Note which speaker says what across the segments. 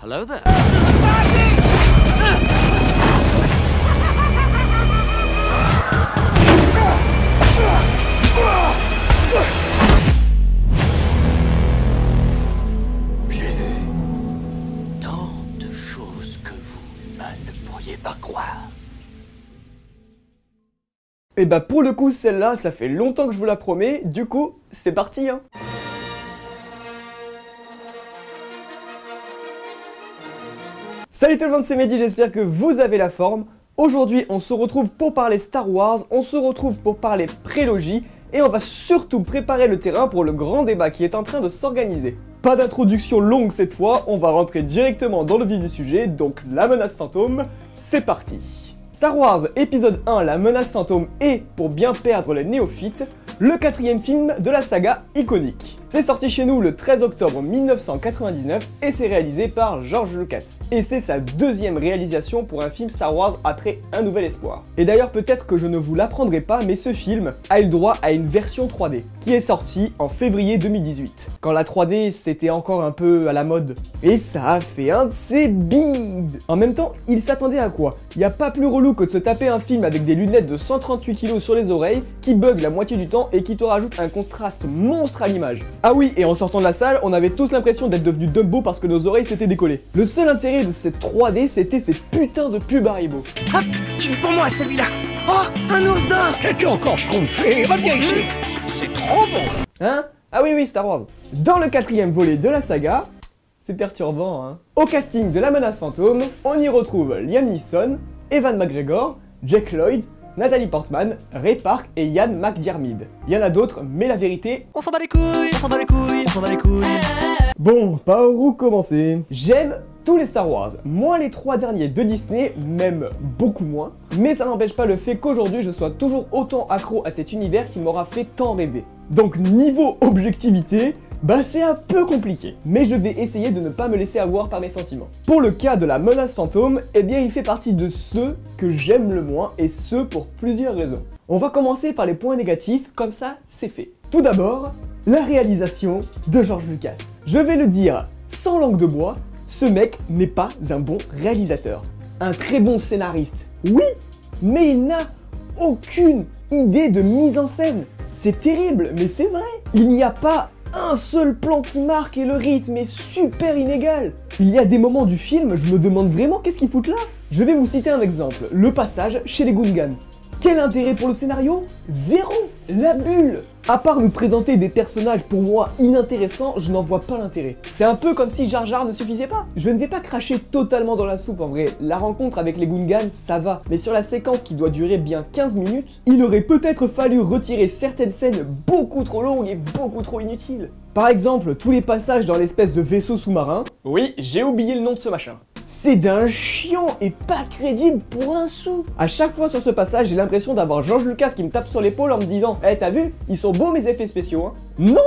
Speaker 1: Hello there.
Speaker 2: J'ai vu tant de choses que vous, humains, ne pourriez pas croire.
Speaker 3: Et bah pour le coup celle-là, ça fait longtemps que je vous la promets, du coup, c'est parti hein. Salut tout le monde, c'est Mehdi, j'espère que vous avez la forme. Aujourd'hui, on se retrouve pour parler Star Wars, on se retrouve pour parler prélogie, et on va surtout préparer le terrain pour le grand débat qui est en train de s'organiser. Pas d'introduction longue cette fois, on va rentrer directement dans le vif du sujet, donc la menace fantôme, c'est parti. Star Wars épisode 1, la menace fantôme est, pour bien perdre les néophytes, le 4e film de la saga iconique. C'est sorti chez nous le 13 octobre 1999 et c'est réalisé par George Lucas. Et c'est sa 2e réalisation pour un film Star Wars après Un Nouvel Espoir. Et d'ailleurs peut-être que je ne vous l'apprendrai pas, mais ce film a eu le droit à une version 3D qui est sortie en février 2018. Quand la 3D c'était encore un peu à la mode. Et ça a fait un de ses bides. En même temps, il s'attendait à quoi? Il n'y a pas plus relou que de se taper un film avec des lunettes de 138 kg sur les oreilles qui bug la moitié du temps et qui te rajoute un contraste monstre à l'image. Ah oui, et en sortant de la salle, on avait tous l'impression d'être devenus Dumbo parce que nos oreilles s'étaient décollées. Le seul intérêt de cette 3D, c'était ces putains de pubs Haribo.
Speaker 4: Hop, il est pour moi celui-là. Oh, un ours d'or.
Speaker 2: Qu'as-tu encore schtroumpfé? Reviens ici. C'est trop bon.
Speaker 3: Hein? Ah oui, Star Wars. Dans le 4e volet de la saga, c'est perturbant, hein. Au casting de la menace fantôme, on y retrouve Liam Neeson, Ewan McGregor, Jake Lloyd, Natalie Portman, Ray Park et Ian McDiarmid. Il y en a d'autres, mais la vérité...
Speaker 4: On s'en bat les couilles, on s'en bat les couilles, on s'en bat les couilles.
Speaker 3: Bon, par où commencer? J'aime tous les Star Wars, moins les 3 derniers de Disney, même beaucoup moins, mais ça n'empêche pas le fait qu'aujourd'hui je sois toujours autant accro à cet univers qui m'aura fait tant rêver. Donc niveau objectivité, bah c'est un peu compliqué, mais je vais essayer de ne pas me laisser avoir par mes sentiments. Pour le cas de la menace fantôme, eh bien il fait partie de ceux que j'aime le moins, et ce pour plusieurs raisons. On va commencer par les points négatifs, comme ça c'est fait. Tout d'abord, la réalisation de George Lucas. Je vais le dire sans langue de bois, ce mec n'est pas un bon réalisateur. Un très bon scénariste, oui, mais il n'a aucune idée de mise en scène. C'est terrible, mais c'est vrai. Il n'y a pas un seul plan qui marque et le rythme est super inégal. Il y a des moments du film, je me demande vraiment qu'est-ce qu'ils foutent là. Je vais vous citer un exemple, le passage chez les Gungans. Quel intérêt pour le scénario? Zéro. La bulle. À part nous présenter des personnages pour moi inintéressants, je n'en vois pas l'intérêt. C'est un peu comme si Jar Jar ne suffisait pas. Je ne vais pas cracher totalement dans la soupe en vrai, la rencontre avec les Gungans ça va, mais sur la séquence qui doit durer bien 15 minutes, il aurait peut-être fallu retirer certaines scènes beaucoup trop longues et beaucoup trop inutiles. Par exemple, tous les passages dans l'espèce de vaisseau sous-marin. Oui, j'ai oublié le nom de ce machin. C'est d'un chiant et pas crédible pour un sou. À chaque fois sur ce passage, j'ai l'impression d'avoir George Lucas qui me tape sur l'épaule en me disant « Eh, t'as vu? Ils sont beaux mes effets spéciaux, hein ?» Non!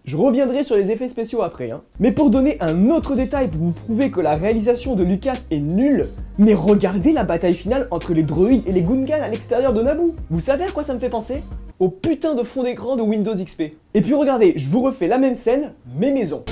Speaker 3: Je reviendrai sur les effets spéciaux après, hein. Mais pour donner un autre détail pour vous prouver que la réalisation de Lucas est nulle, mais regardez la bataille finale entre les droïdes et les Gungans à l'extérieur de Naboo. Vous savez à quoi ça me fait penser? Au putain de fond d'écran de Windows XP. Et puis regardez, je vous refais la même scène, mais maison.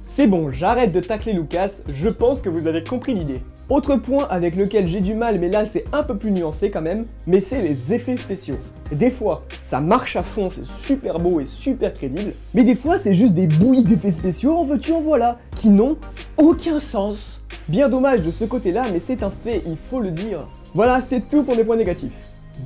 Speaker 3: C'est bon, j'arrête de tacler Lucas, je pense que vous avez compris l'idée. Autre point avec lequel j'ai du mal, mais là c'est un peu plus nuancé quand même, mais c'est les effets spéciaux. Des fois, ça marche à fond, c'est super beau et super crédible, mais des fois c'est juste des bouillies d'effets spéciaux, en veux-tu en voilà, qui n'ont aucun sens. Bien dommage de ce côté-là, mais c'est un fait, il faut le dire. Voilà, c'est tout pour mes points négatifs.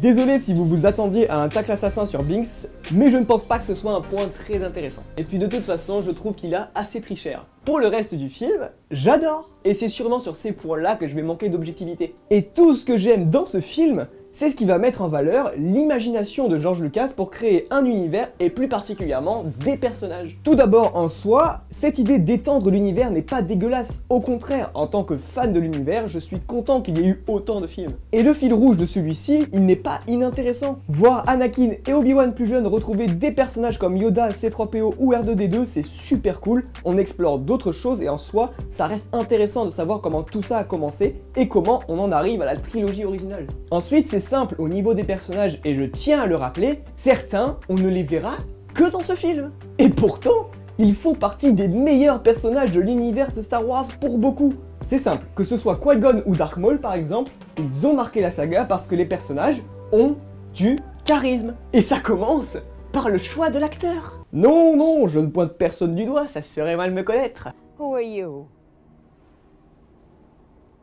Speaker 3: Désolé si vous vous attendiez à un tacle assassin sur Binks, mais je ne pense pas que ce soit un point très intéressant. Et puis de toute façon, je trouve qu'il a assez pris cher. Pour le reste du film, j'adore. Et c'est sûrement sur ces points-là que je vais manquer d'objectivité. Et tout ce que j'aime dans ce film, C'est ce qui va mettre en valeur l'imagination de George Lucas pour créer un univers et plus particulièrement des personnages. Tout d'abord, en soi, cette idée d'étendre l'univers n'est pas dégueulasse. Au contraire, en tant que fan de l'univers, je suis content qu'il y ait eu autant de films. Et le fil rouge de celui-ci, il n'est pas inintéressant. Voir Anakin et Obi-Wan plus jeunes retrouver des personnages comme Yoda, C3PO ou R2D2, c'est super cool. On explore d'autres choses et en soi, ça reste intéressant de savoir comment tout ça a commencé et comment on en arrive à la trilogie originale. Ensuite, c'est simple au niveau des personnages et je tiens à le rappeler, certains, on ne les verra que dans ce film. Et pourtant, ils font partie des meilleurs personnages de l'univers de Star Wars pour beaucoup. C'est simple, que ce soit Qui-Gon ou Darth Maul par exemple, ils ont marqué la saga parce que les personnages ont du charisme. Et ça commence par le choix de l'acteur. Non, non, je ne pointe personne du doigt, ça serait mal me connaître.
Speaker 1: Who are you?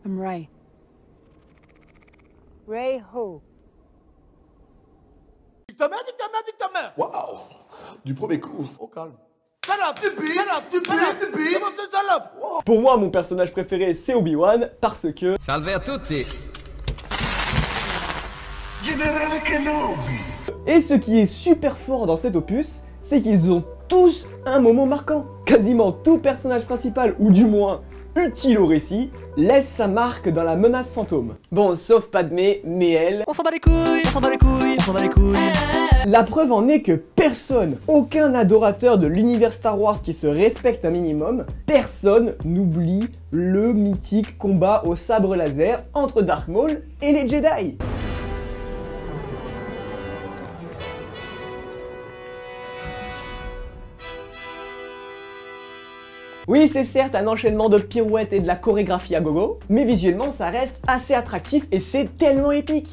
Speaker 1: I'm Rey. Rey who?
Speaker 5: Nique ta mère, nique ta mère, nique ta mère. Waouh. Du premier coup. Au calme. Salope, c'est pire, salope, c'est pire, c'est pire. Comment c'est salope? Wow.
Speaker 3: Pour moi, mon personnage préféré, c'est Obi-Wan, parce que...
Speaker 6: Salve a tutti.
Speaker 5: Général Kenobi.
Speaker 3: Et ce qui est super fort dans cet opus, c'est qu'ils ont tous un moment marquant. Quasiment tout personnage principal, ou du moins utile au récit, laisse sa marque dans la menace fantôme. Bon, sauf Padmé, mais elle...
Speaker 4: On s'en bat les couilles, on s'en bat les couilles, on s'en bat les couilles.
Speaker 3: La preuve en est que personne, aucun adorateur de l'univers Star Wars qui se respecte un minimum, personne n'oublie le mythique combat au sabre laser entre Darth Maul et les Jedi. Oui, c'est certes un enchaînement de pirouettes et de la chorégraphie à gogo, mais visuellement ça reste assez attractif et c'est tellement épique.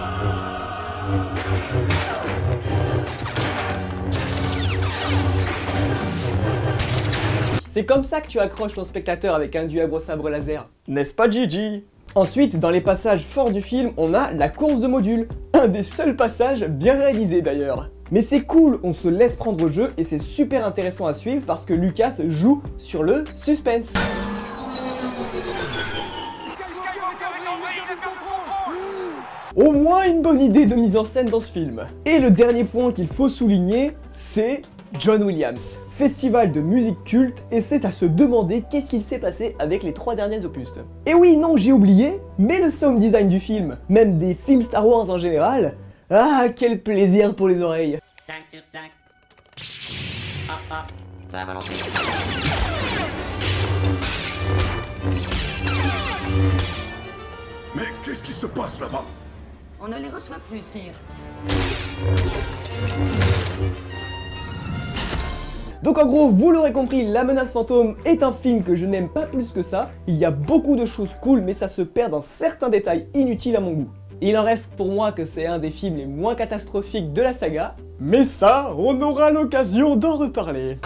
Speaker 3: C'est comme ça que tu accroches ton spectateur avec un duel au sabre laser, n'est-ce pas Gigi? Ensuite, dans les passages forts du film, on a la course de modules, un des seuls passages bien réalisés d'ailleurs. Mais c'est cool, on se laisse prendre au jeu et c'est super intéressant à suivre parce que Lucas joue sur le suspense. Au moins une bonne idée de mise en scène dans ce film. Et le dernier point qu'il faut souligner, c'est John Williams. Festival de musique culte, et c'est à se demander qu'est-ce qu'il s'est passé avec les 3 derniers opus. Et oui, non, j'ai oublié, mais le sound design du film, même des films Star Wars en général, ah, quel plaisir pour les oreilles.
Speaker 7: 5 sur 5. Hop hop. Ça va lancer.
Speaker 5: Mais qu'est-ce qui se passe là-bas?
Speaker 8: On ne les reçoit plus, sire.
Speaker 3: Donc en gros, vous l'aurez compris, La Menace Fantôme est un film que je n'aime pas plus que ça. Il y a beaucoup de choses cool, mais ça se perd dans certains détails inutiles à mon goût. Il en reste pour moi que c'est un des films les moins catastrophiques de la saga, mais ça, on aura l'occasion d'en reparler.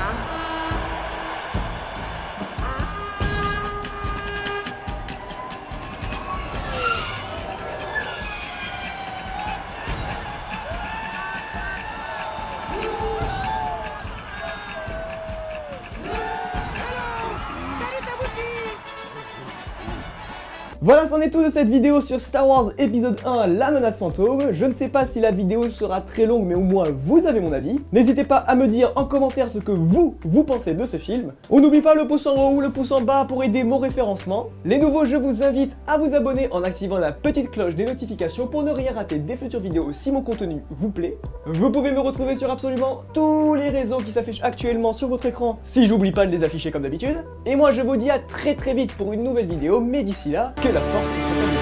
Speaker 3: Voilà, c'en est tout de cette vidéo sur Star Wars épisode 1, La Menace Fantôme. Je ne sais pas si la vidéo sera très longue, mais au moins vous avez mon avis. N'hésitez pas à me dire en commentaire ce que vous pensez de ce film. On n'oublie pas le pouce en haut ou le pouce en bas pour aider mon référencement. Les nouveaux, je vous invite à vous abonner en activant la petite cloche des notifications pour ne rien rater des futures vidéos si mon contenu vous plaît. Vous pouvez me retrouver sur absolument tous les réseaux qui s'affichent actuellement sur votre écran, si j'oublie pas de les afficher comme d'habitude. Et moi je vous dis à très vite pour une nouvelle vidéo, mais d'ici là, que la force soit avec vous.